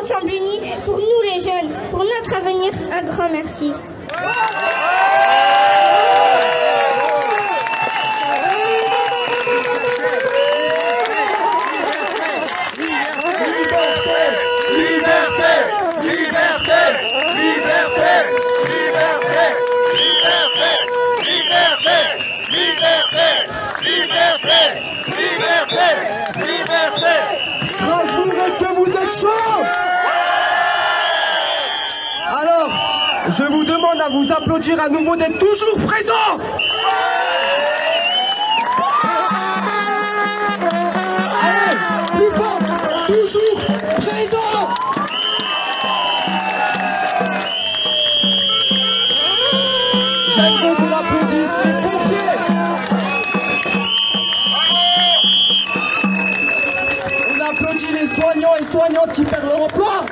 ensemble unis, pour nous les jeunes, pour notre avenir, un grand merci. Strasbourg, est-ce que vous êtes chaud? Alors, je vous demande à vous applaudir à nouveau d'être toujours présents. Allez, plus fort, toujours présents. J'aimerais qu'on applaudisse les pompiers. On applaudit les soignants et soignantes qui perdent leur emploi.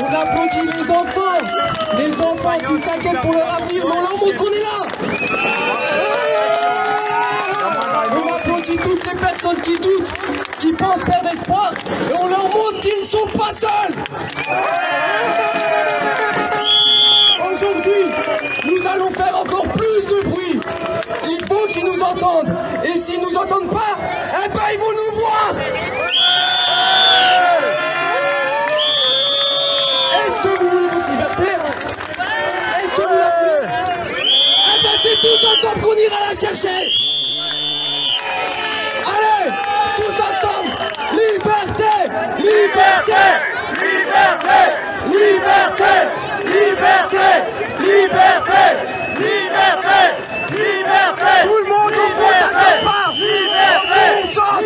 On applaudit les enfants qui s'inquiètent pour leur avenir, mais on leur montre qu'on est là. On applaudit toutes les personnes qui doutent, qui pensent perdre espoir, et on leur montre qu'ils ne sont pas seuls. Aujourd'hui, nous allons faire encore plus de bruit. Il faut qu'ils nous entendent. Et s'ils nous entendent pas, eh ben ils vont nous voir. Est-ce que vous voulez votre liberté? Est-ce que vous la voulez? Eh ben c'est tous ensemble qu'on ira la chercher. Allez, tous ensemble. Liberté, liberté, liberté, liberté, liberté, liberté, liberté, liberté. Tout le monde au fond, ça ne pas. Liberté,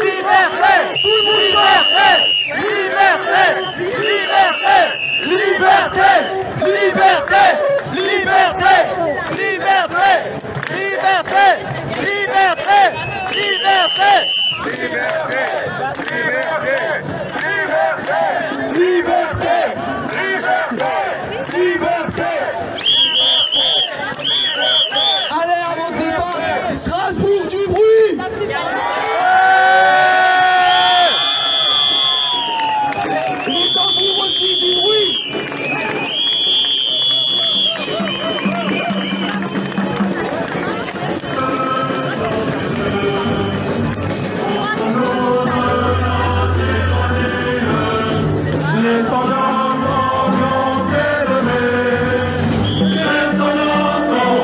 liberté, tout le monde chante. Liberté, liberté, liberté, liberté, liberté, liberté, liberté, liberté, liberté, liberté, liberté, liberté. Allez, avant de départ, Strasbourg du bruit. Les tambours aussi du bruit. Les tendances ont élevé. Les tendances ont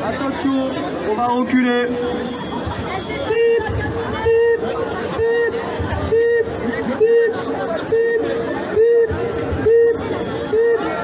Attention, on va reculer. Bip, bip, bip, bip, bip, bip, bip, bip, bip, bip, bip, bip.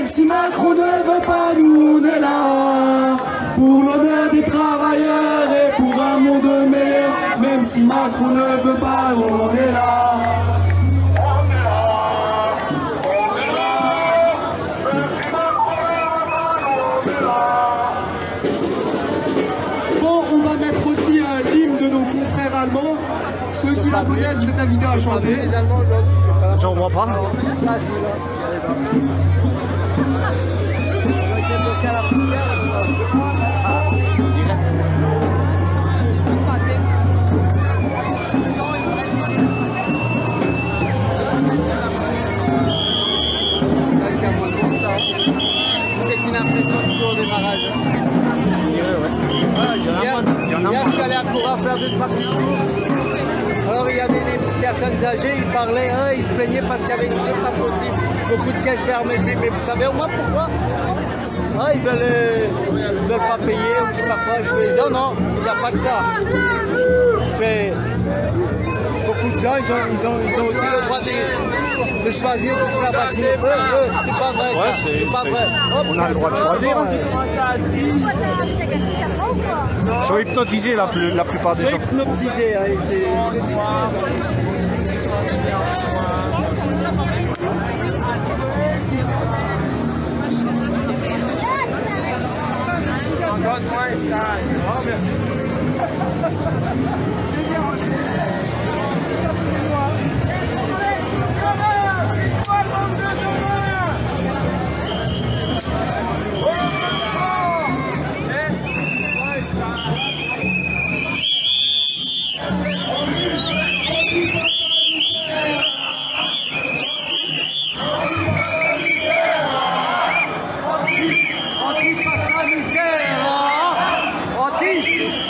Même si Macron ne veut pas, nous on est là. Pour l'honneur des travailleurs et pour un monde meilleur. Même si Macron ne veut pas, on est là. Bon, on va mettre aussi l'hymne de nos confrères allemands. Ceux qui la connaissent, vous êtes invités à chanter. J'en vois pas. Ah, si, là. C'est une impression toujours au démarrage. Hier, je suis allé à Courard faire deux parties. Alors il y avait des personnes âgées, ils parlaient, ils se plaignaient parce qu'il y avait une queue pas possible, beaucoup de caisses fermées. Mais vous savez au moins pourquoi? Ils veulent pas payer ou je sais pas quoi. Je dis non, il n'y a pas que ça. Mais beaucoup de gens, ils ont aussi le droit de choisir de se faire vacciner. C'est pas vrai. Ouais, c'est pas vrai. On a le droit de choisir. Ils sont hypnotisés la plupart des gens. Ils sont hypnotisés.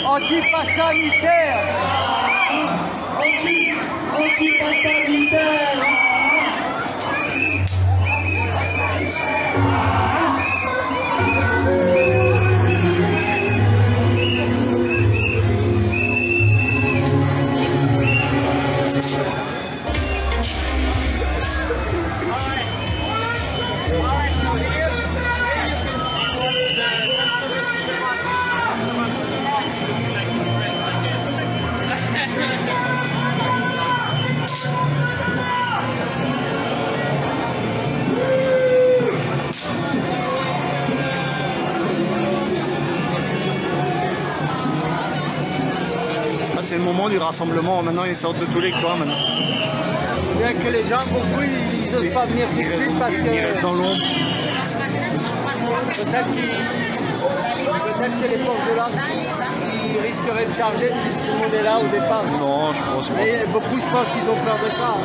Anti-pass sanitaire. Anti-pass sanitaire. C'est le moment du rassemblement. Maintenant, ils sortent de tous les coins. Maintenant. Bien que les gens, beaucoup, ils n'osent pas venir tout de suite parce que... Ils restent dans l'ombre. Peut-être que c'est les forces de l'ordre qui risqueraient de charger si tout le monde est là au départ. Non, je pense pas. Mais beaucoup, je pense qu'ils ont peur de ça.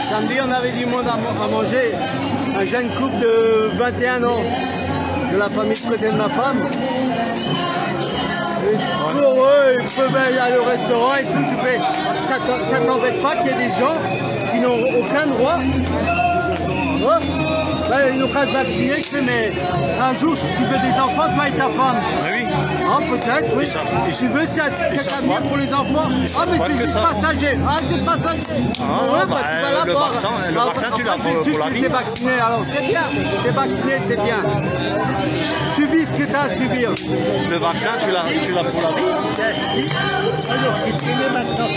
Samedi, on avait du monde à manger. Un jeune couple de 21 ans de la famille de côté de ma femme. Et pour eux, ils peuvent aller au restaurant et tout. Je fais, ça t'embête pas qu'il y ait des gens qui n'ont aucun droit. Oh, ben, ils n'ont qu'à se vacciner. Mais un jour, si tu veux des enfants, toi et ta femme. Ah oui. Ah, peut-être, oui. Tu veux cet avenir pour les enfants. Ah, mais c'est juste passager. Ah, c'est passager. Ah, bah, tu vas le vaccin, tu l'as pour la vie. T'es vacciné, alors c'est bien. T'es vacciné, c'est bien. Subis ce que t'as à subir. Le vaccin, tu l'as pour la vie. Alors, supprimé maintenant.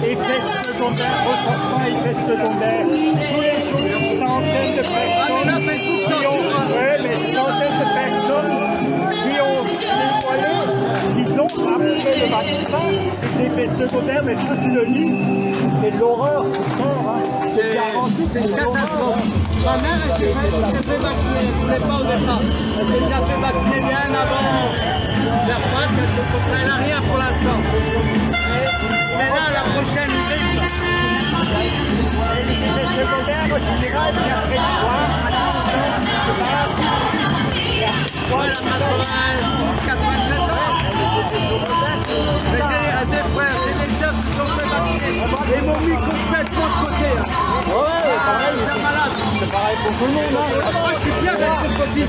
Effet secondaire, recensement effet secondaire. Tous les jours, centaines de personnes. Ah, mais Mais centaines de personnes qui ont après le vaccin, c'est des effets secondaires, mais ça tu le lis, c'est de l'horreur, c'est fort, hein. C'est une catastrophe. Ma mère, elle s'est fait vacciner, elle ne voulait pas au départ. Elle s'est déjà fait vacciner bien avant la Pâques, elle n'a rien pour l'instant. Mais là, la prochaine grippe. Les effets secondaires, en général, c'est après le soir, Ouais, la 87 ans. Mais j'ai des frères, j'ai des chefs qui sont fait vacciner. Ils m'ont mis complètement de côté. Ouais, pareil. Ils sont malades. c'est pareil pour tout le monde. Hein. Moi, je suis bien avec le petit.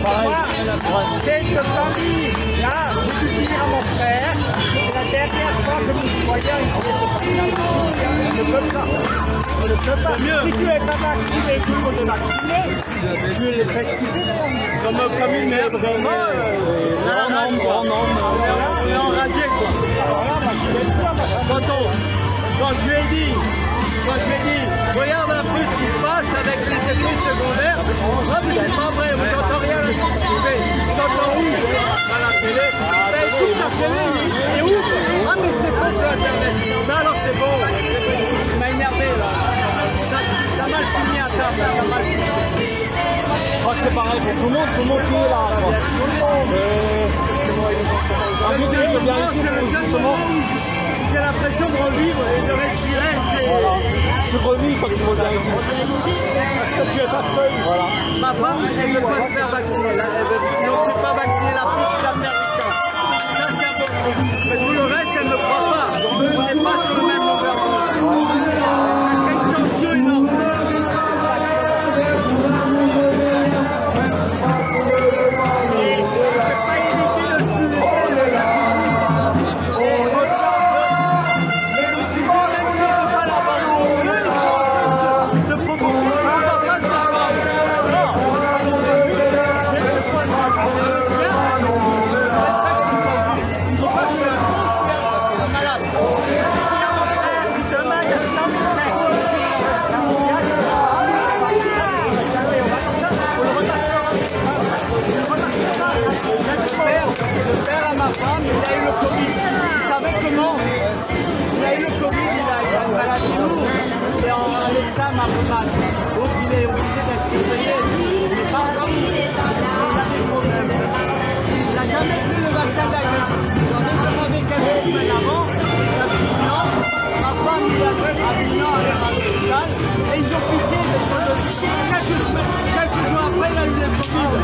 Quelques familles. Là, j'ai dû dire à mon frère, c'est la dernière fois que mon citoyen ne peut pas. On ne peut pas. Si tu n'es pas vacciné, tout le monde est vacciné. Tu es les festivités. Comme une merde, vraiment. On est enragé, quoi. Quand je lui ai dit, regarde un peu ce qui se passe avec les effets secondaires, ah mais c'est pas vrai, on n'entend rien à la télé. J'entends où? À la télé. Ben écoute la télé, et où? Ah mais c'est pas sur internet. Ben alors c'est bon. Il m'a énervé là. Ça m'a fini à table, ça m'a fini. Je crois que c'est pareil pour tout le monde qui est là. Je viens ici justement. J'ai l'impression de revivre et de respirer. Voilà. Tu revis quand tu reviens ici. Parce que tu es pas seul. Voilà. Ma femme, elle ne veut pas se faire vacciner. Elle ne peut pas vacciner la petite américaine. Ça, c'est un bon truc. Mais tout le reste, elle ne me croit pas. On n'est pas sur le même longueur d'onde. Ça crée une tension énorme. Ça m'a fait mal. Donc il est obligé d'être surveillé. C'est pas encore. Il a des problèmes. Il n'a jamais pris le vaccin de la grippe. J'en ai demandé quelques semaines avant. Il a dit non. Ma femme il a dit non à l'hôpital. Et ils ont piqué quelques jours après il a eu le Covid.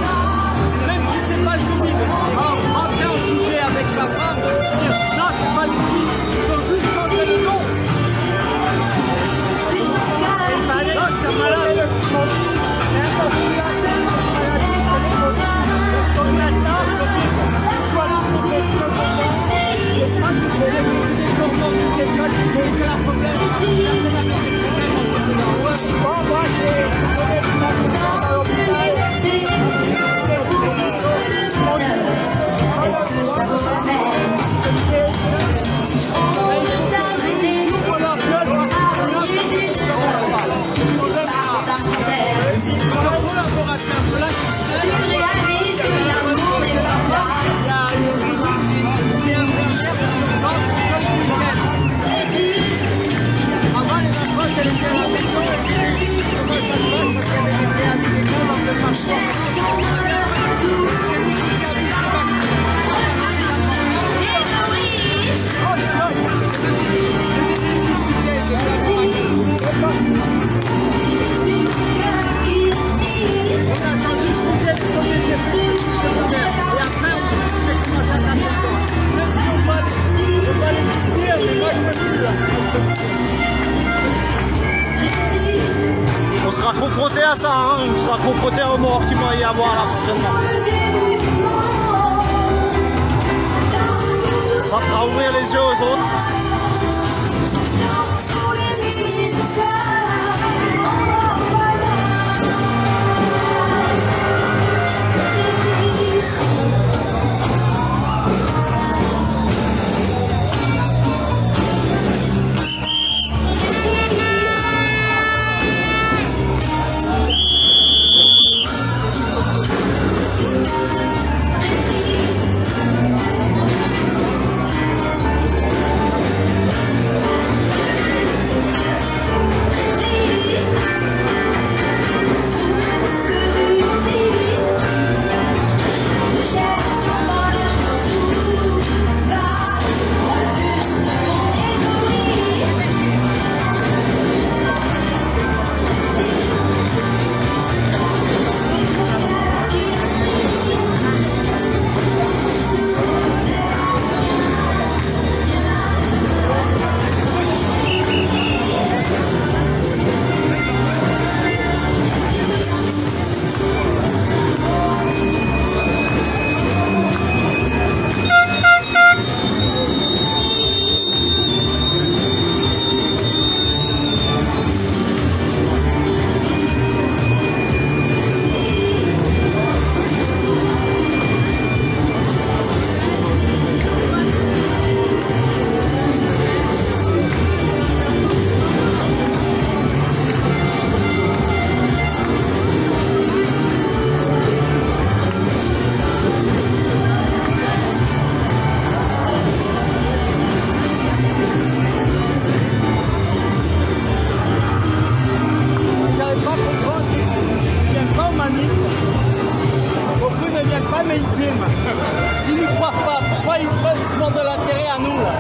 Même si c'est pas le Covid. Après on sujet avec ma femme. Dire non c'est pas le Covid. Ils ont juste changé le nom. On sera confronté à ça, hein. On sera confronté aux morts qu'il va y avoir là prochainement. Ça fera ouvrir les yeux aux autres. manif. Beaucoup ne viennent pas, mais ils filment. S'ils ne croient pas, pourquoi ils font de l'intérêt à nous là?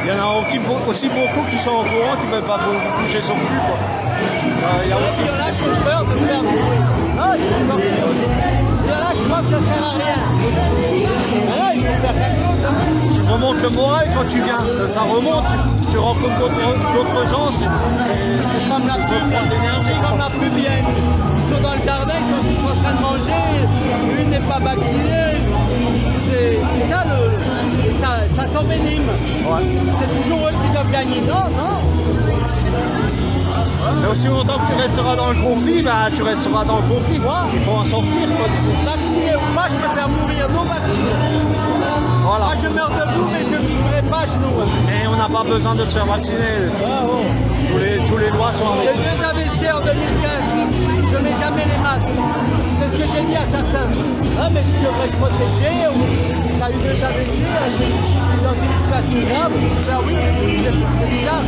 Il y en a aussi beaucoup qui sont au courant, qui ne veulent pas bouger son cul, quoi. Il y a aussi... Il y en a qui ont peur de faire du bruit. Ah, il y en a qui croient que ça ne sert à rien. Mais là, il faut faire quelque chose. Hein. Tu remontes le moral quand tu viens, ça remonte, tu rencontres d'autres gens, c'est comme la pub, d'énergie, comme la pub, ils sont dans le jardin, ils sont tous en train de manger, lui n'est pas vacciné. C'est ça, ça s'envenime. Ouais. C'est toujours eux qui doivent gagner. Non, non. Mais aussi longtemps que tu resteras dans le conflit, bah, tu resteras dans le conflit. Ouais. Il faut en sortir, quoi. Vacciné ou pas, je préfère mourir non vacciné. Voilà. Moi je meurs debout, mais je ne mourrai pas à genoux. Et on n'a pas besoin de se faire vacciner. Tous les lois sont J'ai avec. 2 AVC en 2015. Je ne mets jamais les masques. C'est ce que j'ai dit à certains. Ah, mais tu devrais te protéger. Tu as eu 2 AVC, tu es dans une situation grave. Ben oui, c'est bizarre.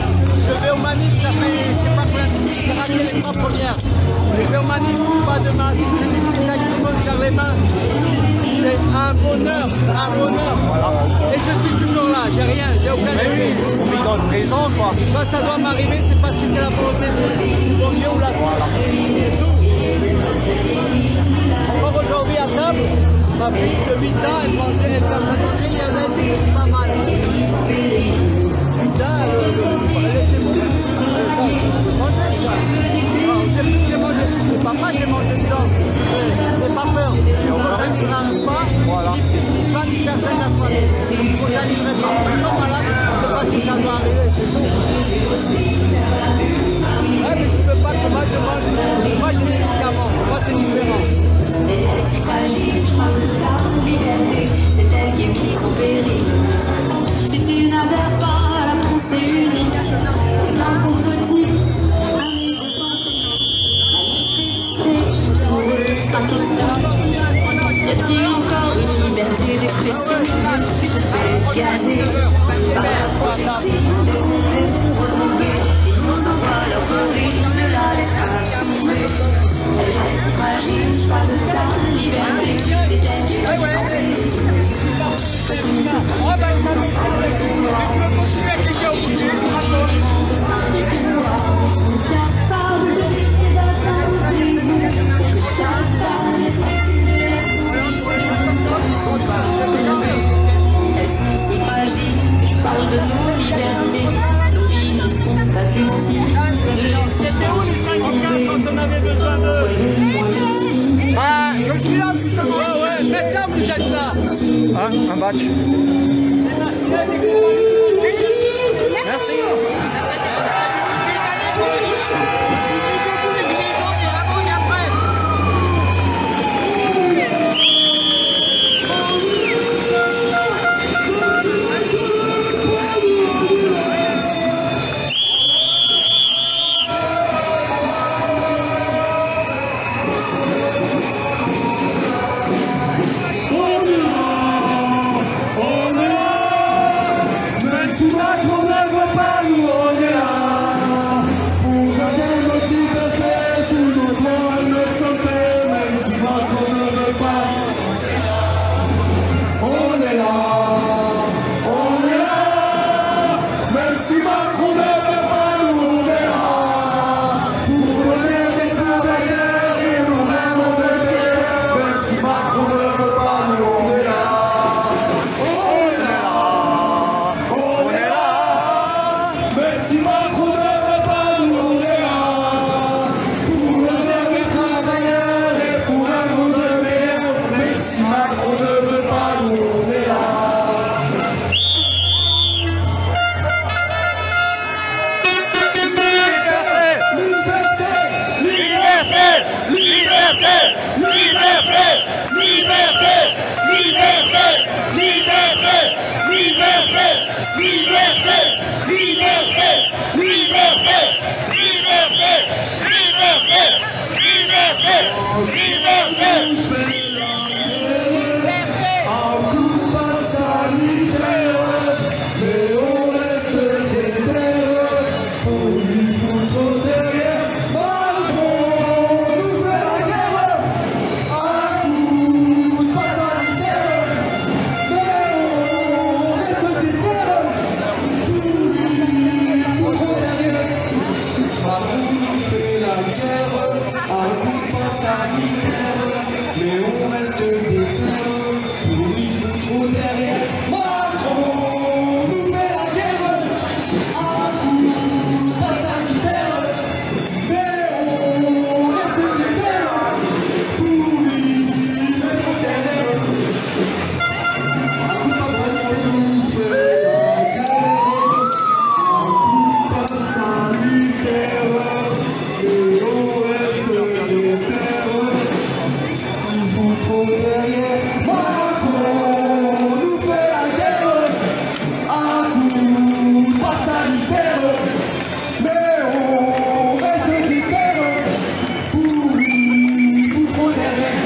Je vais au manif, ça fait je ne sais pas combien de minutes, j'ai raté les 3 premières. Je vais au manif, pas de masque. J'ai des spectacles, tout le monde serre les mains. C'est un bonheur, un bonheur. Et je suis toujours là, j'ai rien, j'ai aucun Mais oui, défi. on vit dans le présent, quoi. Quand ça doit m'arriver, c'est parce que c'est la volonté du bon Dieu ou la c'est tout. Encore aujourd'hui à table, ma fille de 8 ans, elle mangeait, elle fait à manger, il y avait pas mal. Putain, elle était bonne. J'ai plus que manger. Papa, j'ai mangé dedans. N'aie pas peur. Quand tu n'arrives pas, Voilà. il va ni personne la soirée. Il faut t'animer pas. Si tu tombes malade, c'est parce que ça doit arriver, c'est tout. Ouais, mais tu peux pas que moi je mange. Moi j'ai des médicaments. Moi c'est différent. Elle est si fragile, je parle de ta liberté. C'est elle qui est mise en péril. Si tu n'avais pas la pensée unique, d'un contredite, y a-t-il encore une liberté d'expression qui te fait gazer par la projectile de condamnés redrogués? Ils nous envoient leur gorille, ne la laisse pas tomber. Elle est si fragile, je parle de ta liberté. C'est elle qui est mise en péril. Que tout ne se passe pas ensemble de pouvoir. De sein du pouvoir. Ils sont capables de rester dans sa prison. Que chaque femme est elles sont si fragiles, je parle de nos libertés. Nos vies ne sont pas futiles, ne laissons pas tomber. Soyons moins ici. Ah, je suis là, ouais, maintenant vous êtes là. Hein, un batch. Merci. la guerre à coup de passe sanitaire, mais on reste déter pour lui foutre trop derrière. Macron nous fait la guerre à coup de passe sanitaire, mais on reste déter pour lui mettre trop derrière. À coup de passe sanitaire nous fait la guerre, à coup de passe sanitaire. Il faut trop derrière. Macron nous fait la guerre à coup de passe sanitaire, mais on reste des terres pour lui foutre trop derrière.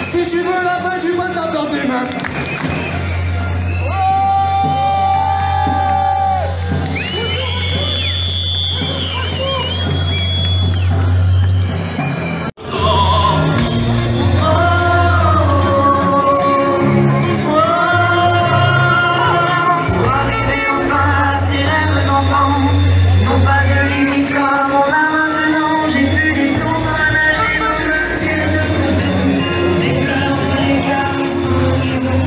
Si tu veux la fin du patate dans tes mains. Des fleurs, des garçons, ils ont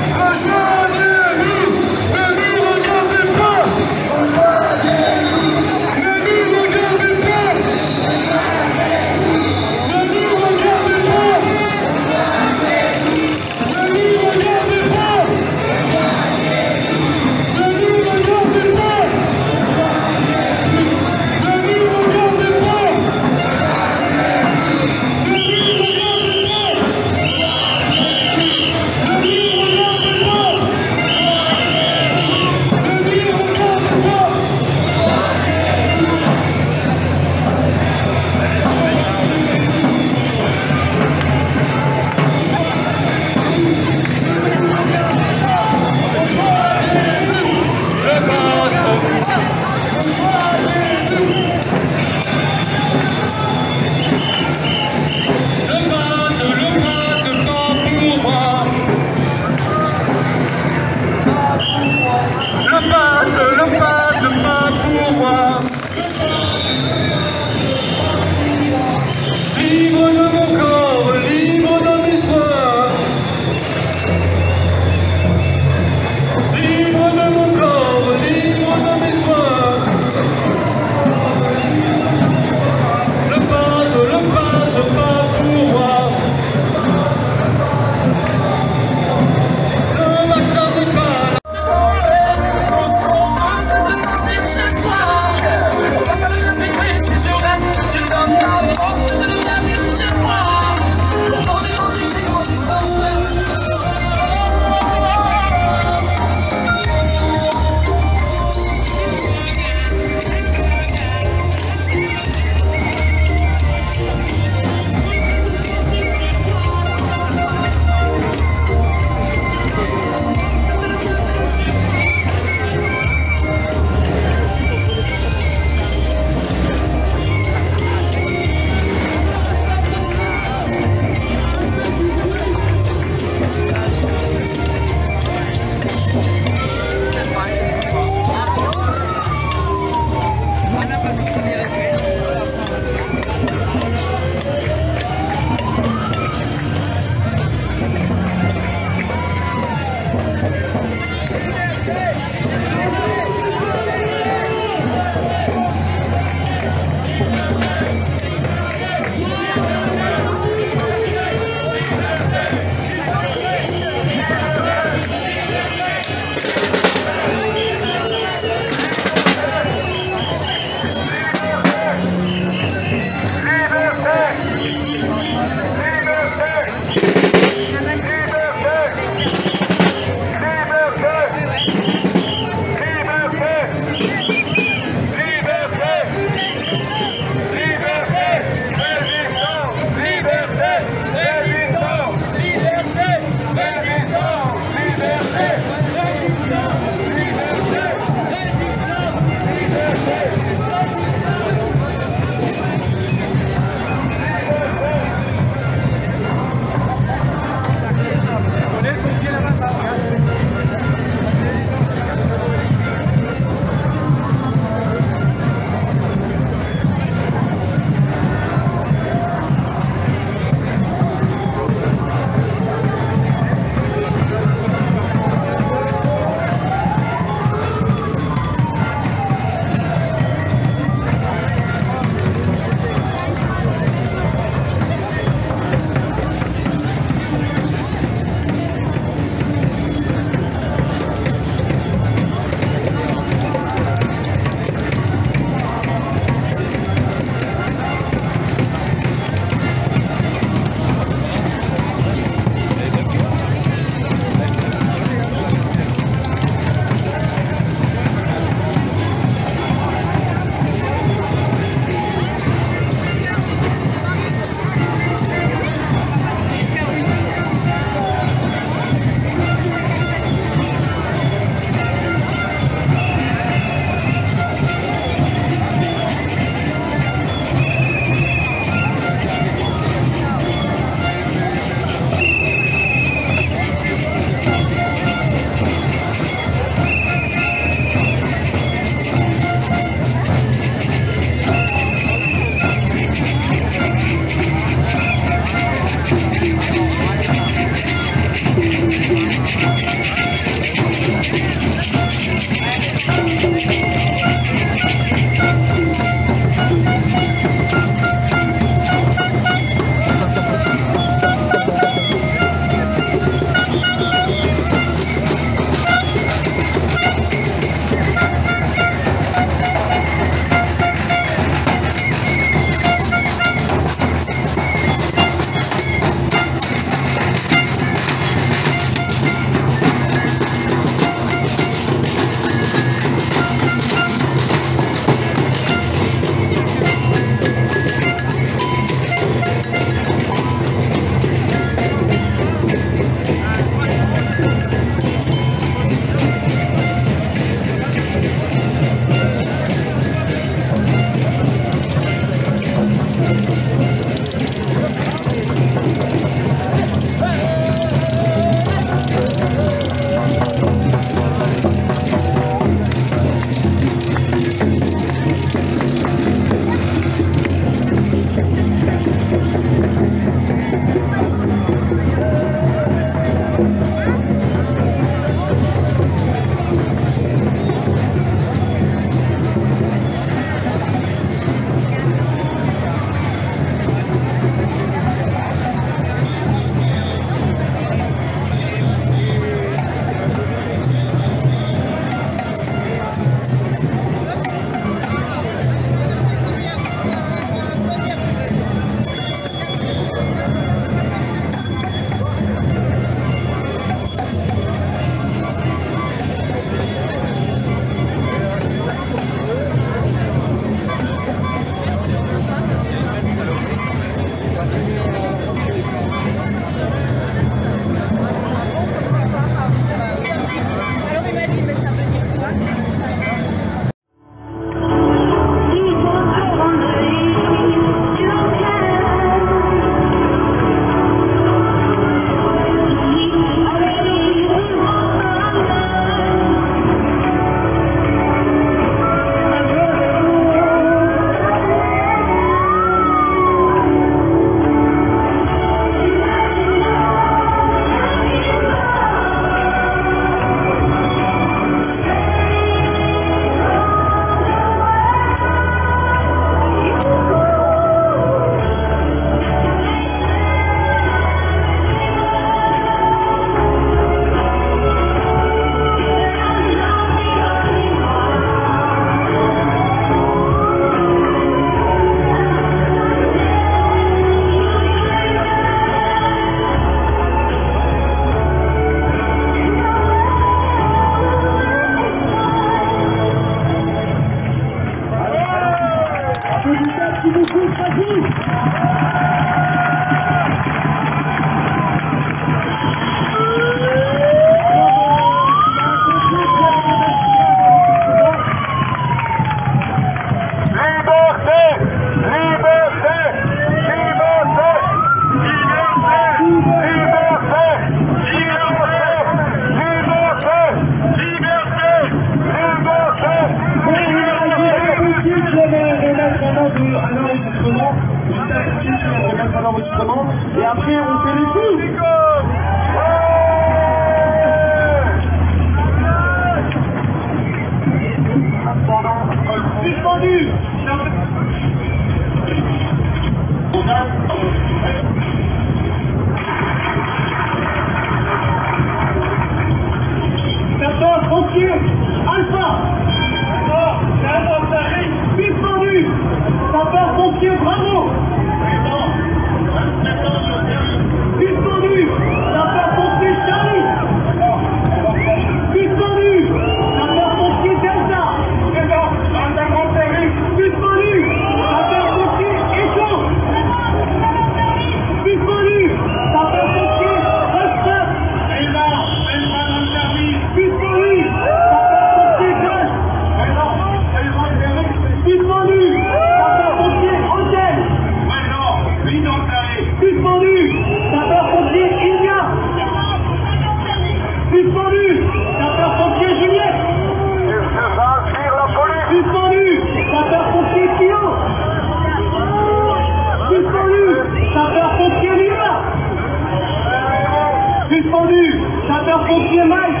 Sapeur-pompier Mike.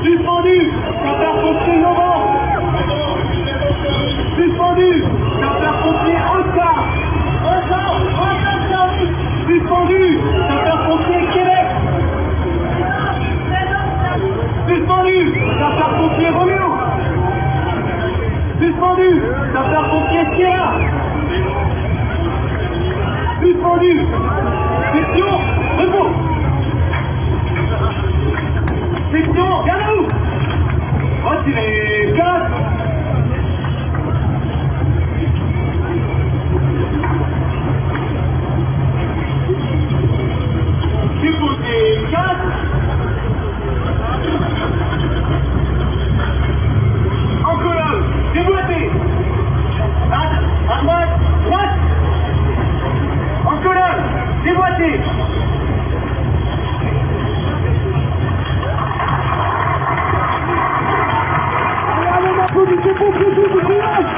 Suspendu. Sapeur-pompier Laurent. Suspendu. Sapeur-pompier Oscar. Suspendu. Sapeur-pompier Québec. Suspendu. Sapeur-pompier Romeo. Suspendu. Sapeur-pompier Sierra. Suspendu. Section. Repos. Section. Garde à vous. Retirez. 4. Déposez 4. En colonne, déboîtez. À droite, droite. En colonne, déboîtez. Allez, on applaudit ce pompier du village.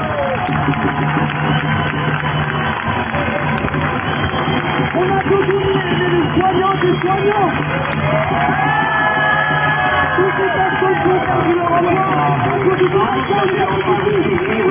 On applaudit les soignants et soignants. Toutes les personnes qui ont perdu leur emploi, applaudissez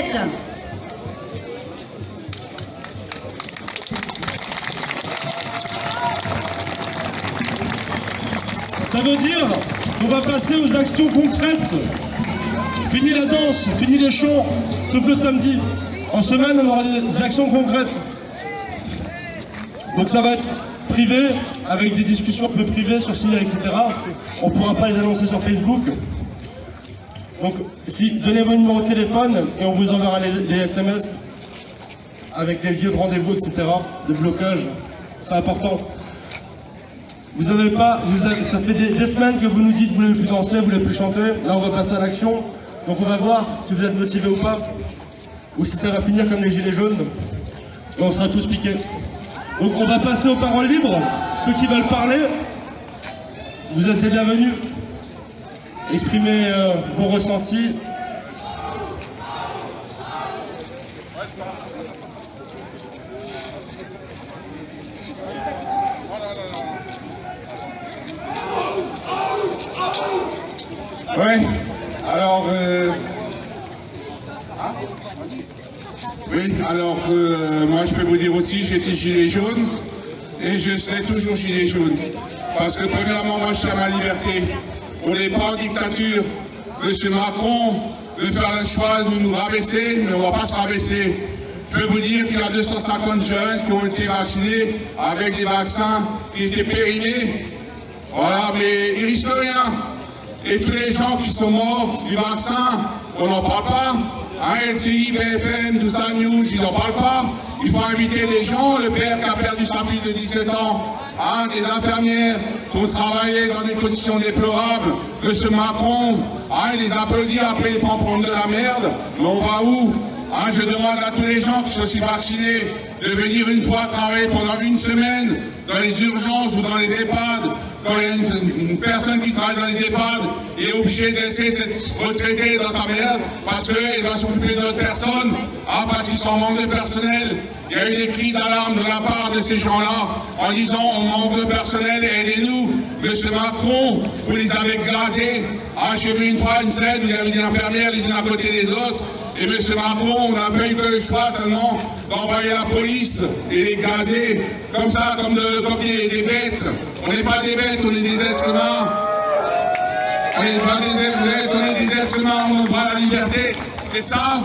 Juliette. Ça veut dire qu'on va passer aux actions concrètes. Fini la danse, fini les chants, sauf le samedi. En semaine, on aura des actions concrètes. Donc ça va être privé, avec des discussions un peu privées sur Signal, etc. On ne pourra pas les annoncer sur Facebook. Donc donnez vos numéros de téléphone et on vous enverra les SMS avec des lieux de rendez-vous, etc. De blocage. C'est important. Ça fait des semaines que vous nous dites que vous ne voulez plus danser, vous ne voulez plus chanter. Là, on va passer à l'action. Donc on va voir si vous êtes motivés ou pas. Ou si ça va finir comme les gilets jaunes. Et on sera tous piqués. Donc on va passer aux paroles libres. Ceux qui veulent parler, vous êtes les bienvenus. Exprimez vos ressentis. Ouais, alors, oui, alors, moi je peux vous dire aussi, j'étais gilet jaune et je serai toujours gilet jaune. Parce que premièrement, moi je tiens à ma liberté. On n'est pas en dictature. Monsieur Macron veut faire le choix de nous rabaisser, mais on ne va pas se rabaisser. Je peux vous dire qu'il y a 250 jeunes qui ont été vaccinés avec des vaccins qui étaient périmés. Voilà, mais ils risquent rien. Et tous les gens qui sont morts du vaccin, on n'en parle pas. LCI, BFM, tout ça, News, ils n'en parlent pas. Il faut inviter des gens, le père qui a perdu sa fille de 17 ans, des infirmières qui ont travaillé dans des conditions déplorables. Monsieur Macron, il les applaudit, après il prend pour de la merde. Mais on va où? Je demande à tous les gens qui sont aussi vaccinés de venir une fois travailler pendant une semaine dans les urgences ou dans les EHPAD. Quand il y a une personne qui travaille dans les EHPAD est obligée de laisser cette retraitée dans sa merde parce qu'elle va s'occuper d'autres personnes, parce qu'ils sont en manque de personnel. Il y a eu des cris d'alarme de la part de ces gens-là en disant on manque de personnel, aidez-nous. Monsieur Macron, vous les avez gazés. J'ai vu une fois une scène où il y avait des infirmières les unes à côté des autres. Et monsieur Macron, on n'a pas eu que le choix seulement d'envoyer la police et les gazer comme ça, comme des bêtes. On n'est pas des bêtes, on est des êtres humains. On n'est pas des bêtes, on est des êtres humains, on nous a la liberté. C'est ça,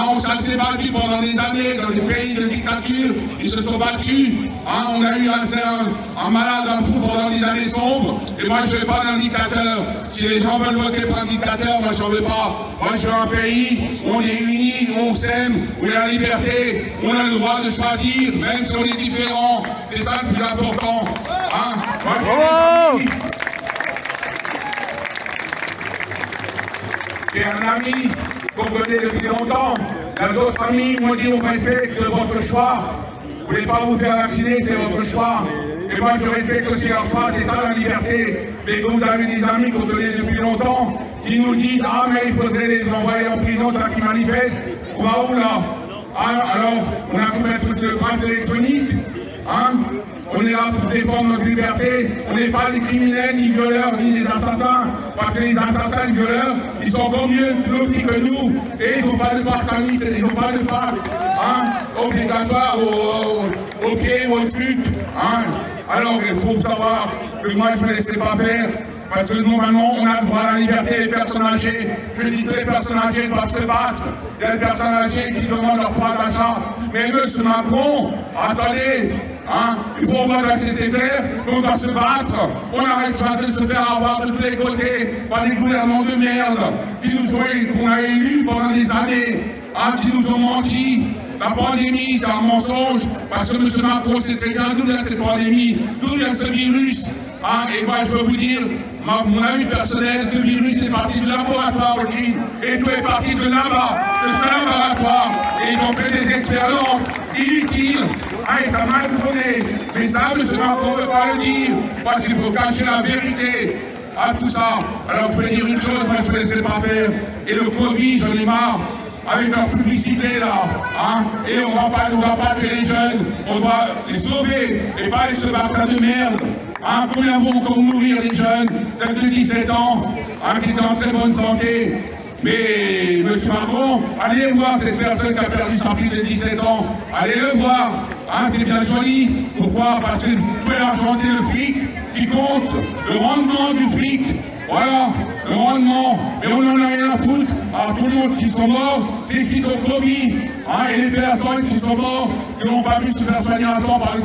on s'est battu pendant des années dans des pays de dictature, ils se sont battus. On a eu un malade, un fou pendant des années sombres. Et moi je ne veux pas d'un dictateur. Si les gens veulent voter pour un dictateur, moi j'en veux pas. Moi je veux un pays où on est unis, où on s'aime, où il y a la liberté, où on a le droit de choisir, même si on est différent. C'est ça le plus important. Moi, j'ai un ami qu'on connaît depuis longtemps. Il y a d'autres amis qui m'ont dit on respecte votre choix. Vous ne voulez pas vous faire vacciner, c'est votre choix. Et moi je respecte aussi leur choix, c'est ça la liberté. Mais quand vous avez des amis qu'on connaît depuis longtemps, qui nous disent mais il faudrait les envoyer en prison, ça qui manifestent, on va où là? Alors on a pu mettre sur le bracelet électronique. On est là pour défendre notre liberté. On n'est pas des criminels, ni violeurs, ni des assassins. Parce que les assassins et les violeurs, ils sont encore mieux que nous. Et ils n'ont pas de passe sanitaire, ils n'ont pas de passe obligatoire au pied ou au truc. Alors il faut savoir que moi je ne me laisserai pas faire. Parce que normalement, on a le droit à la liberté des personnes âgées. Je dis que les personnes âgées doivent se battre. Il y a des personnes âgées qui demandent leur pouvoir d'achat. Mais monsieur Macron, attendez, il faut qu'on doit laisser faire, qu'on doit se battre. On n'arrête pas de se faire avoir de tous les côtés par des gouvernements de merde qu'on a élus pendant des années, qui nous ont menti. La pandémie, c'est un mensonge, parce que M. Macron sait très bien d'où vient cette pandémie, d'où vient ce virus. Et moi, je peux vous dire, mon avis personnel, ce virus est parti du laboratoire en Chine, et tout est parti de là-bas, de ce laboratoire. Et ils ont fait des expériences inutiles, et ça m'a tourné. Mais ça, M. Macron ne veut pas le dire, parce qu'il faut cacher la vérité à tout ça. Alors, je peux dire une chose, moi, je ne me laisserai pas faire. Et le Covid, j'en ai marre. Avec leur publicité là, et on va pas tuer les jeunes, on doit les sauver, et pas avec ce vaccin de merde. Combien vont encore mourir les jeunes, celles de 17 ans, qui étaient en très bonne santé. Mais monsieur Macron, allez voir cette personne qui a perdu sa fille de 17 ans. Allez le voir. Hein, c'est bien joli. Pourquoi? Parce que vous pouvez argenter le fric qui compte, le rendement du fric. Voilà, le rendement. Mais on n'en a rien à foutre. Alors tout le monde qui sont morts, c'est suite au Covid. Hein, et les personnes qui sont mortes, qui n'ont pas pu se faire soigner à temps par le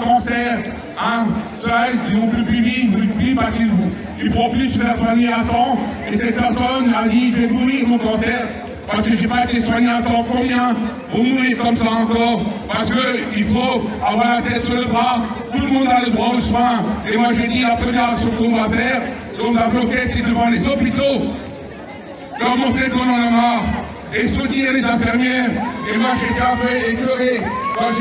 cancer. Hein, ça, ils n'ont plus vivre, parce qu'ils ne pourront plus se faire soigner à temps. Et cette personne a dit, je vais mourir mon cancer, parce que je n'ai pas été soigné à temps. Combien vous mourrez comme ça encore? Parce qu'il faut avoir la tête sur le bras. Tout le monde a le droit aux soins. Et moi je dis, la première action qu'on va faire, si on va bloquer, c'est devant les hôpitaux. Leur montrer qu'on en a marre. Et soutenir les infirmières. Et moi j'étais un peu écœuré quand quand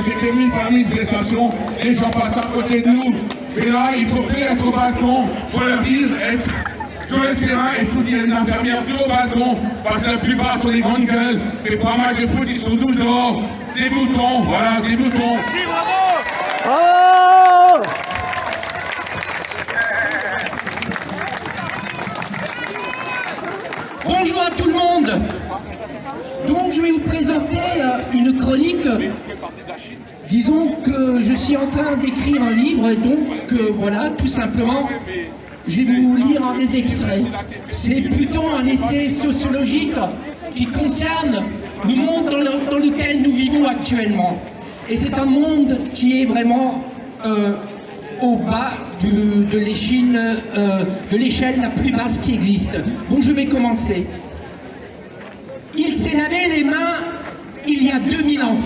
j'étais venu parmi une manifestation, les gens passent à côté de nous. Mais là, il faut plus être au balcon, il faut leur dire, être sur le terrain et soutenir les infirmières au balcon, parce que la plupart sont des grandes gueules, et pas mal de foot, ils sont tous dehors. Des boutons, voilà, des boutons. Bravo! Bonjour à tout le monde. Donc je vais vous présenter une chronique. Disons que je suis en train d'écrire un livre et donc voilà, tout simplement, je vais vous lire des extraits. C'est plutôt un essai sociologique qui concerne le monde dans lequel nous vivons actuellement. Et c'est un monde qui est vraiment au bas de l'échelle la plus basse qui existe. Bon, je vais commencer. Il s'est lavé les mains il y a 2000 ans.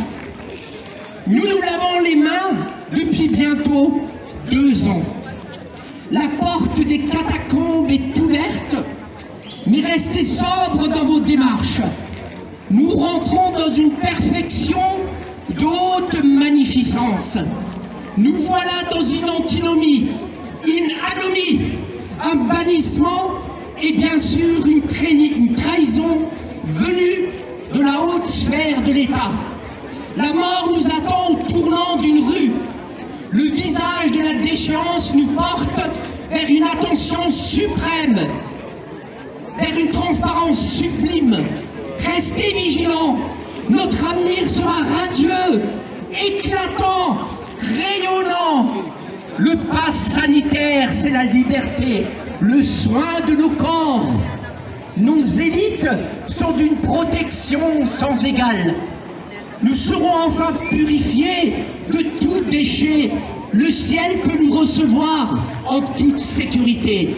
Nous nous lavons les mains depuis bientôt 2 ans. La porte des catacombes est ouverte, mais restez sobres dans vos démarches. Nous rentrons dans une perfection de haute magnificence. Nous voilà dans une antinomie, une anomie, un bannissement et bien sûr une trahison venue de la haute sphère de l'État. La mort nous attend au tournant d'une rue. Le visage de la déchéance nous porte vers une attention suprême, vers une transparence sublime. Restez vigilants, notre avenir sera radieux, éclatant, rayonnant. Le pass sanitaire, c'est la liberté, le soin de nos corps. Nos élites sont d'une protection sans égale. Nous serons enfin purifiés de tout déchet. Le ciel peut nous recevoir en toute sécurité.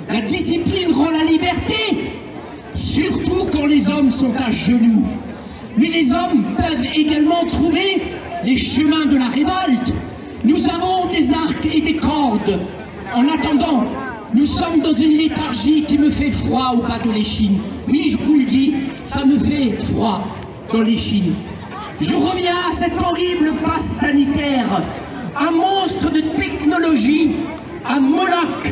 La discipline rend la liberté, surtout quand les hommes sont à genoux. Mais les hommes peuvent également trouver les chemins de la révolte. Nous avons des arcs et des cordes. En attendant, nous sommes dans une léthargie qui me fait froid au bas de l'échine. Oui, je vous le dis, ça me fait froid dans l'échine. Je reviens à cet horrible pass sanitaire, un monstre de technologie, un Moloch.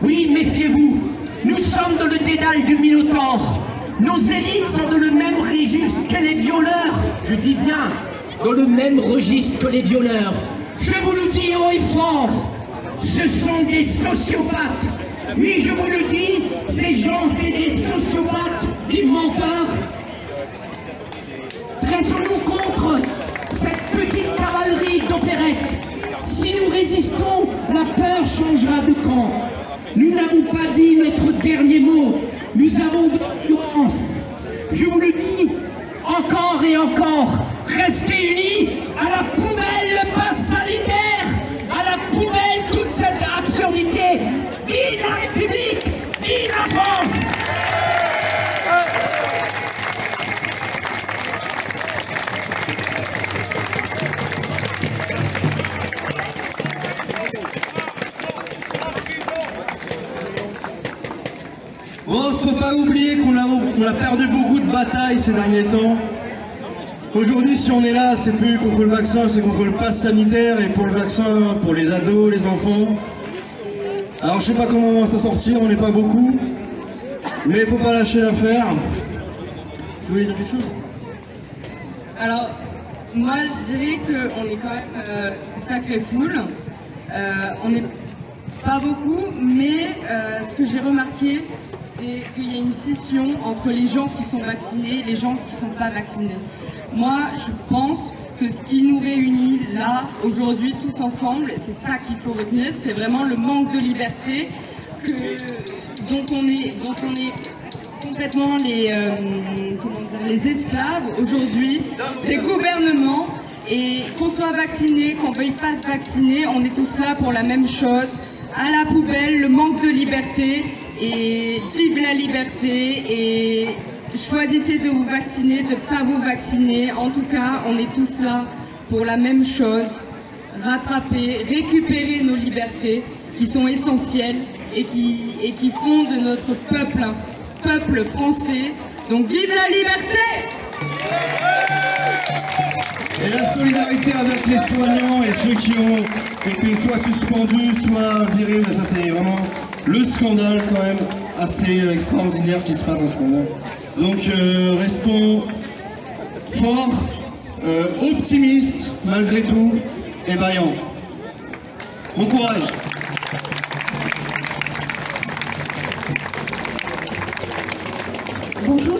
Oui, méfiez-vous, nous sommes dans le dédale du Minotaure. Nos élites sont dans le même registre que les violeurs. Je dis bien, dans le même registre que les violeurs. Je vous le dis haut et fort, ce sont des sociopathes. Oui, je vous le dis, ces gens, c'est des sociopathes, des menteurs. Dressons-nous contre cette petite cavalerie d'opérette. Si nous résistons, la peur changera de camp. Nous n'avons pas dit notre dernier mot. Nous avons de l'urgence. Je vous le dis encore et encore. Restez unis. À la poubelle le pass sanitaire. À la poubelle toute cette absurdité. Vive la République. Vive la France. Bon, faut pas oublier qu'on a perdu beaucoup de batailles ces derniers temps. Aujourd'hui, si on est là, c'est plus contre le vaccin, c'est contre le pass sanitaire et pour le vaccin, pour les ados, les enfants. Alors je sais pas comment on va s'en sortir, on n'est pas beaucoup, mais il faut pas lâcher l'affaire. Tu voulais dire quelque chose? Alors, moi je dirais qu'on est quand même une sacrée foule. On est Pas beaucoup, mais ce que j'ai remarqué, c'est qu'il y a une scission entre les gens qui sont vaccinés et les gens qui ne sont pas vaccinés. Moi, je pense que ce qui nous réunit là, aujourd'hui, tous ensemble, c'est ça qu'il faut retenir, c'est vraiment le manque de liberté dont on est complètement les esclaves aujourd'hui des gouvernements. Et qu'on soit vacciné, qu'on ne veuille pas se vacciner, on est tous là pour la même chose. À la poubelle, le manque de liberté, et vive la liberté, et choisissez de vous vacciner, de ne pas vous vacciner. En tout cas, on est tous là pour la même chose, rattraper, récupérer nos libertés qui sont essentielles et qui font de notre peuple un peuple français. Donc vive la liberté! Et la solidarité avec les soignants et ceux qui ont été soit suspendus, soit virés, mais ça c'est vraiment le scandale quand même assez extraordinaire qui se passe en ce moment. Donc restons forts, optimistes malgré tout et vaillants. Bon courage. Bonjour.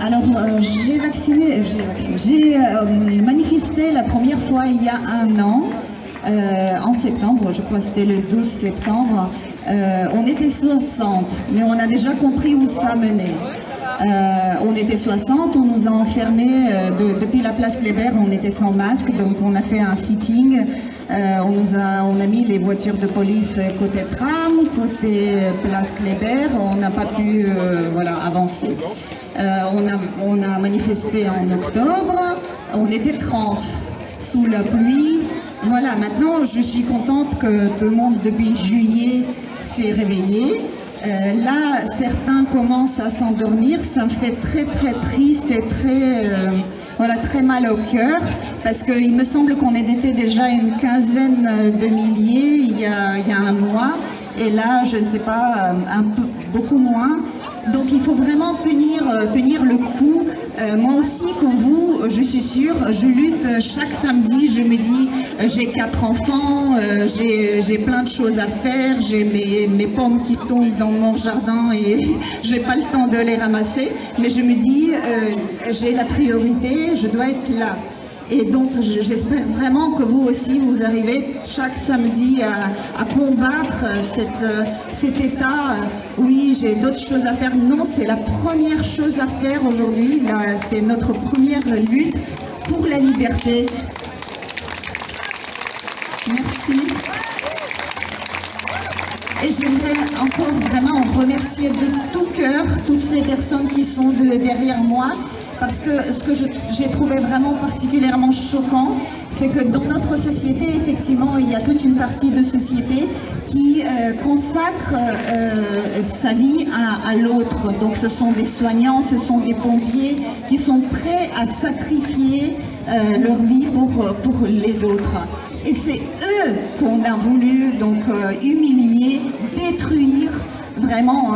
Alors j'ai manifesté la première fois il y a 1 an, en septembre, je crois que c'était le 12 septembre. On était 60, mais on a déjà compris où ça menait. On était 60, on nous a enfermés depuis la place Kléber, on était sans masque, donc on a fait un sitting. On a mis les voitures de police côté tram, côté place Kléber, on n'a pas pu avancer. On a manifesté en octobre, on était 30 sous la pluie. Voilà, maintenant je suis contente que tout le monde depuis juillet s'est réveillé. Là, certains commencent à s'endormir, ça me fait très très triste et très mal au cœur, parce qu'il me semble qu'on était déjà une quinzaine de milliers il y a 1 mois, et là, je ne sais pas, beaucoup moins. Donc il faut vraiment tenir le coup. Moi aussi, comme vous, je suis sûre, je lutte chaque samedi, je me dis, j'ai 4 enfants, j'ai plein de choses à faire, j'ai mes pommes qui tombent dans mon jardin et j'ai pas le temps de les ramasser, mais je me dis, j'ai la priorité, je dois être là. Et donc j'espère vraiment que vous aussi, vous arrivez chaque samedi à combattre cet état. Oui, j'ai d'autres choses à faire. Non, c'est la première chose à faire aujourd'hui. C'est notre première lutte pour la liberté. Merci. Et j'aimerais encore vraiment remercier de tout cœur toutes ces personnes qui sont derrière moi. Parce que ce que j'ai trouvé vraiment particulièrement choquant, c'est que dans notre société, effectivement, il y a toute une partie de société qui consacre sa vie à l'autre. Donc ce sont des soignants, ce sont des pompiers qui sont prêts à sacrifier leur vie pour les autres. Et c'est eux qu'on a voulu donc humilier, détruire, vraiment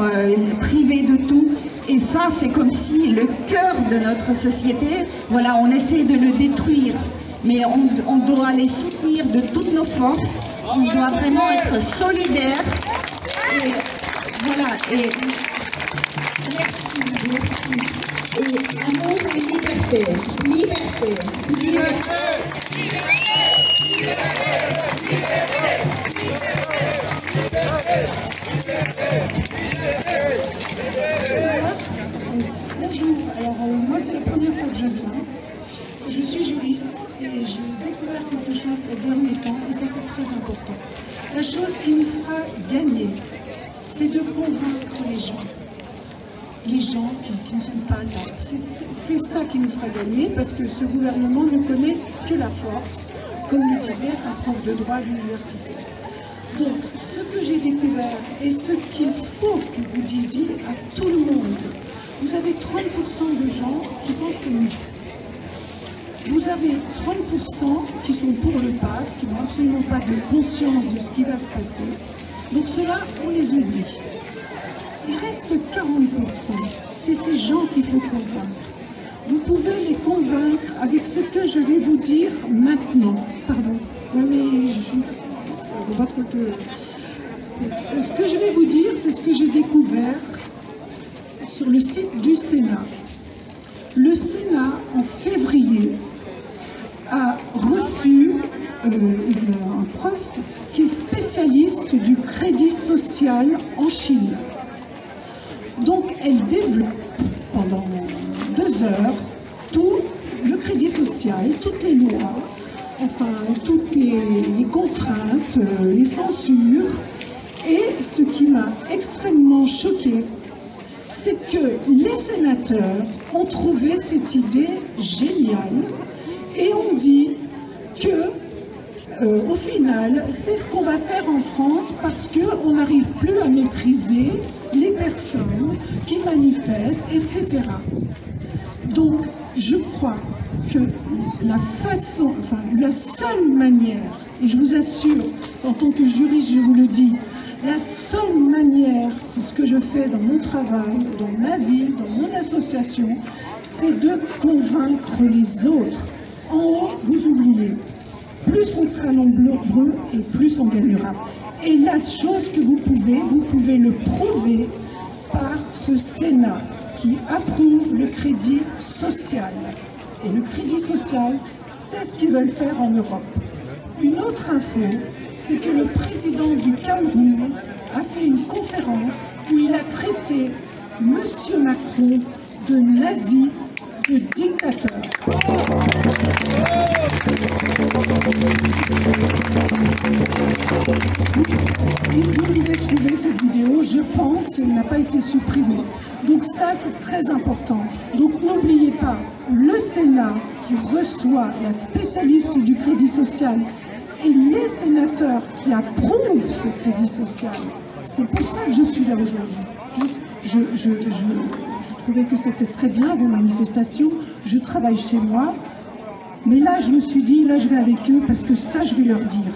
priver de tout. Et ça, c'est comme si le cœur de notre société, voilà, on essaie de le détruire. Mais on doit les soutenir de toutes nos forces. On doit vraiment être solidaires. Et voilà. Et merci. Et amour et liberté. Liberté. Liberté. Bonjour, alors moi c'est la première fois que je viens. Je suis juriste et j'ai découvert quelque chose ces derniers temps et ça c'est très important. La chose qui nous fera gagner, c'est de convaincre les gens qui ne sont pas là. C'est ça qui nous fera gagner parce que ce gouvernement ne connaît que la force, comme le disait un prof de droit à l'université. Donc, ce que j'ai découvert et ce qu'il faut que vous disiez à tout le monde, vous avez 30% de gens qui pensent comme nous. Vous avez 30% qui sont pour le pass, qui n'ont absolument pas de conscience de ce qui va se passer. Donc ceux-là, on les oublie. Il reste 40%. C'est ces gens qu'il faut convaincre. Vous pouvez les convaincre avec ce que je vais vous dire maintenant. Pardon. Oui, mais Ce que je vais vous dire, c'est ce que j'ai découvert sur le site du Sénat. Le Sénat, en février, a reçu un prof qui est spécialiste du crédit social en Chine. Donc, elle développe pendant 2 heures tout le crédit social, toutes les lois, enfin, toutes les contraintes, les censures. Et ce qui m'a extrêmement choquée, c'est que les sénateurs ont trouvé cette idée géniale et ont dit que, au final, c'est ce qu'on va faire en France parce qu'on n'arrive plus à maîtriser les personnes qui manifestent, etc. Donc, je crois que la seule manière, et je vous assure, en tant que juriste, je vous le dis, la seule manière, c'est ce que je fais dans mon travail, dans ma vie, dans mon association, c'est de convaincre les autres. En haut, vous oubliez. Plus on sera nombreux et plus on gagnera. Et la chose que vous pouvez le prouver par ce Sénat qui approuve le crédit social. Et le crédit social, c'est ce qu'ils veulent faire en Europe. Une autre info, c'est que le président du Cameroun a fait une conférence où il a traité M. Macron de nazi, de dictateur. Vous pouvez trouver cette vidéo, je pense, si elle n'a pas été supprimée. Donc ça, c'est très important. Donc n'oubliez pas, le Sénat qui reçoit la spécialiste du crédit social et les sénateurs qui approuvent ce crédit social. C'est pour ça que je suis là aujourd'hui. Je trouvais que c'était très bien, vos manifestations. Je travaille chez moi. Mais là, je me suis dit, là, je vais avec eux parce que ça, je vais leur dire.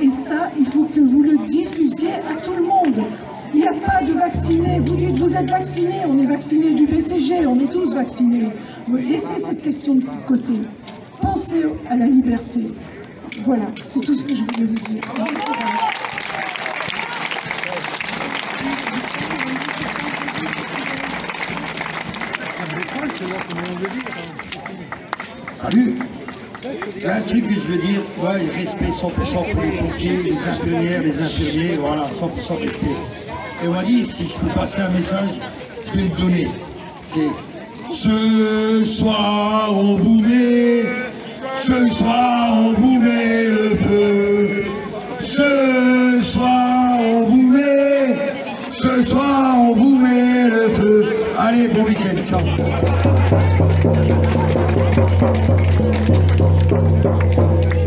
Et ça, il faut que vous le diffusiez à tout le monde. Il n'y a pas de vaccinés. Vous dites, vous êtes vaccinés. On est vaccinés du BCG. On est tous vaccinés. Laissez cette question de côté. Pensez à la liberté. Voilà, c'est tout ce que je voulais vous dire. Salut. Il y a un truc que je veux dire, ouais, respect 100% pour les pompiers, les infirmières, les infirmiers, voilà, 100% respect. Et on m'a dit, si je peux passer un message, je vais le donner. C'est « Ce soir on vous met, ce soir on vous met le feu, ce soir on vous met, ce soir on vous met le feu. » Allez, bon week-end, ciao.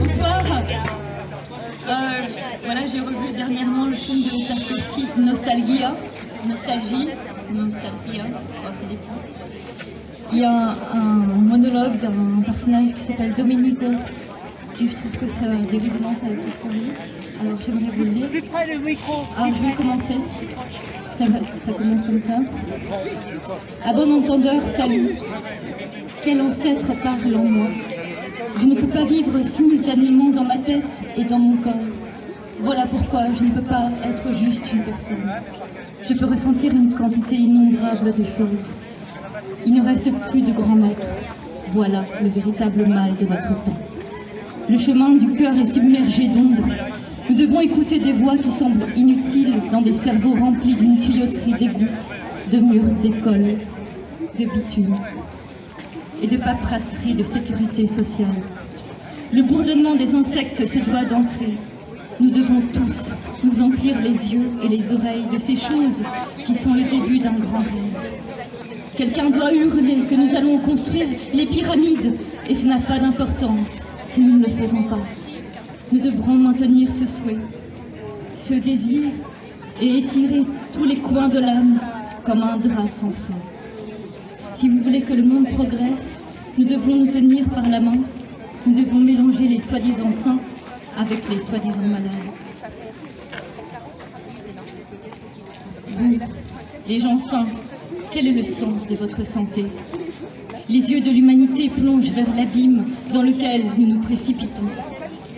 Bonsoir. Voilà, j'ai revu dernièrement le film de Tarkovsky, Nostalgia. Nostalgie. Nostalgia. Oh, c'est des phrases. Il y a un monologue d'un personnage qui s'appelle Domenico. Et je trouve que ça a des résonances avec tout ce qu'on dit. Alors j'aimerais vous le lire. Alors je vais commencer. Ça commence comme ça. À bon entendeur, salut. Quel ancêtre parle en moi. Je ne peux pas vivre simultanément dans ma tête et dans mon corps. Voilà pourquoi je ne peux pas être juste une personne. Je peux ressentir une quantité innombrable de choses. Il ne reste plus de grands maîtres. Voilà le véritable mal de notre temps. Le chemin du cœur est submergé d'ombre. Nous devons écouter des voix qui semblent inutiles dans des cerveaux remplis d'une tuyauterie d'égouts, de murs d'école, de bitume et de paperasserie de sécurité sociale. Le bourdonnement des insectes se doit d'entrer. Nous devons tous nous emplir les yeux et les oreilles de ces choses qui sont le début d'un grand rêve. Quelqu'un doit hurler que nous allons construire les pyramides et ça n'a pas d'importance si nous ne le faisons pas. Nous devrons maintenir ce souhait, ce désir et étirer tous les coins de l'âme comme un drap sans fond. Si vous voulez que le monde progresse, nous devons nous tenir par la main. Nous devons mélanger les soi-disant saints avec les soi-disant malades. Vous, les gens sains, quel est le sens de votre santé? Les yeux de l'humanité plongent vers l'abîme dans lequel nous nous précipitons.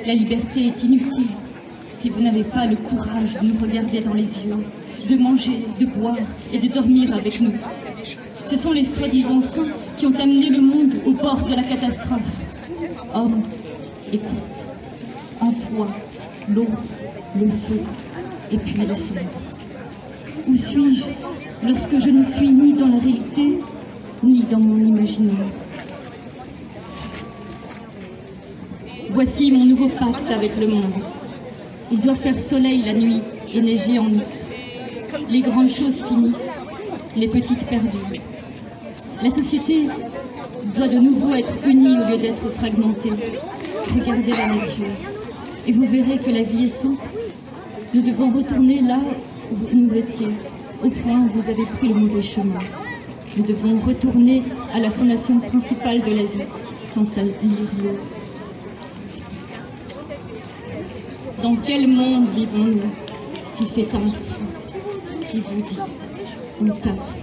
La liberté est inutile. si vous n'avez pas le courage de nous regarder dans les yeux, de manger, de boire et de dormir avec nous. Ce sont les soi-disant saints qui ont amené le monde au bord de la catastrophe. Homme, écoute, en toi, l'eau, le feu, et puis les cendres. Où suis-je lorsque je ne suis ni dans la réalité, ni dans mon imaginaire? Voici mon nouveau pacte avec le monde. Il doit faire soleil la nuit et neiger en août. Les grandes choses finissent, les petites perdues. La société doit de nouveau être unie au lieu d'être fragmentée. Regardez la nature et vous verrez que la vie est simple. Nous devons retourner là où nous étiez, au point où vous avez pris le mauvais chemin. Nous devons retourner à la fondation principale de la vie, sans salir l'eau. Dans quel monde vivons-nous si c'est un fou qui vous dit « on taffe »